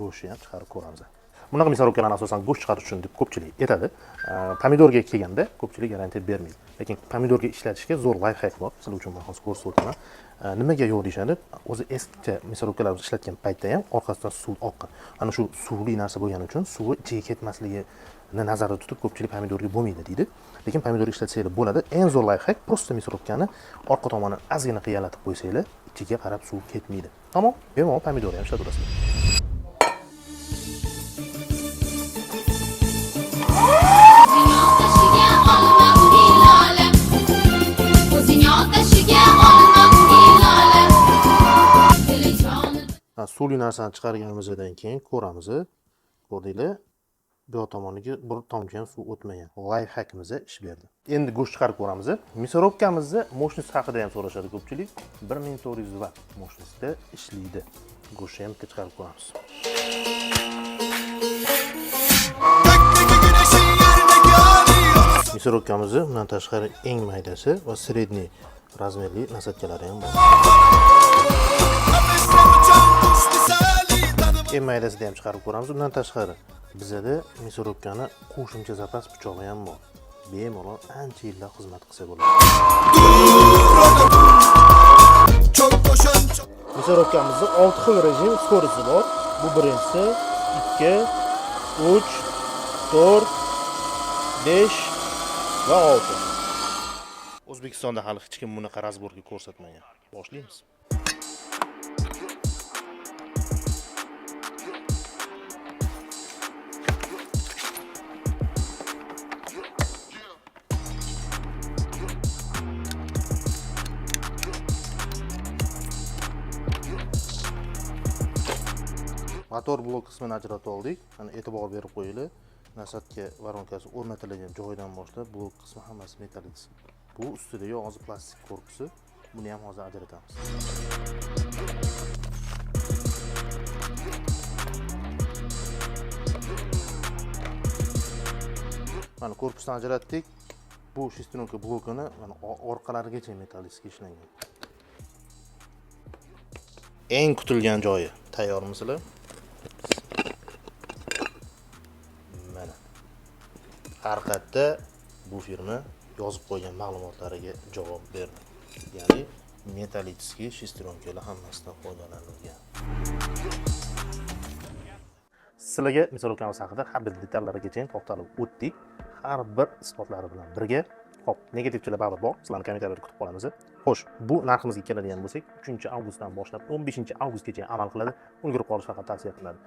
go'shtni ham chiqarib ko'ramiz. Bunaqa мясорубкаlarni asosan go'sht chiqarish uchun deb ko'pchilik aytadi. Pomidorga kelganda ko'pchilik garantiya bermaydi. Lekin pomidorga ishlatishga zo'r layfhack bor. Sizlar uchun men hozir ko'rsatib o'taman. Nimaga yo'q deyshadi? O'zi eskicha мясорубкаlarni ishlatgan paytda ham orqasidan suv oqqan. Ana shu suvli narsa bo'lgani uchun suvi ichiga ketmasligini nazarda tutib ko'pchilik pomidorga bo'lmaydi deydi. Lekin pomidor ishlatsanglar bo'ladi. Eng zo'r layfhack prosta мясорубкani orqa tomonini ozgina qiyalatib qo'ysanglar, ichiga qarab suv ketmaydi. Tamom, bemalol pomidorni ham ishlataverasizlar. Suvli narsani chiqarganimizdan keyin ko'ramiz. Ko'rdinglar? Bu tomoniga bir tomchi ham suv o'tmagan. Layfhackimiz ish berdi. Endi go'sht chiqarib ko'ramiz. Мясорубкamizni moshinasi haqida ham so'rashadi ko'pchilik. 1400 vatt moshinasida ishlaydi. Go'shtni ham chiqarib ko'ramiz. Мясорубкamizni bundan tashqari eng maydasi va sredniy razmerli nasatkalari ham bor. Eng maydasida ham chiqarib ko'ramiz. Bundan tashqari bizada мясорубкani qo'shimcha zapas pichog'i ham bor. Bemalol ancha yillar xizmat qilsa bo'ladi. мясорубkamizda 6 xil rejim skorisi bor. Bu birinchisi 2, 3, 4, 5 va 6. O'zbekistonda hali hech kim bunaqa razborga ko'rsatmagan. Boshlaymiz. Motor blok qismini ajratib oldik. Mana e'tibor berib qo'yinglar. Nasatka varonkasi o'rnatilgan joydan boshlab blok qismi hammasi metalik. Bu ustida yog'oz plastik korpusi. Buni ham hozir ajratamiz. Mana korpusni ajratdik. Bu shestronoka blokini mana orqalarigacha metalik ishlangan. Eng kutilgan joyi. Tayyormisizlar? Haqiqatda bu firma yozib qo'ygan ma'lumotlariga javob berdi. Ya'ni metallический shestronkalar hammasidan foydalanilgan. Sizlarga мясорубкamiz haqida har bir detallarigacha to'xtalib o'tdik. Har bir isbotlari bilan birga. Xo'p, negativchilar baribir bor. Sizlarni kommentariyada kutib qolamiz. Xo'sh, bu narximizga keladigan bo'lsak, 3-avgustdan boshlab 15-avgustgacha amal qiladi. Ulgurib qolish faqat tavsiya qilinadi.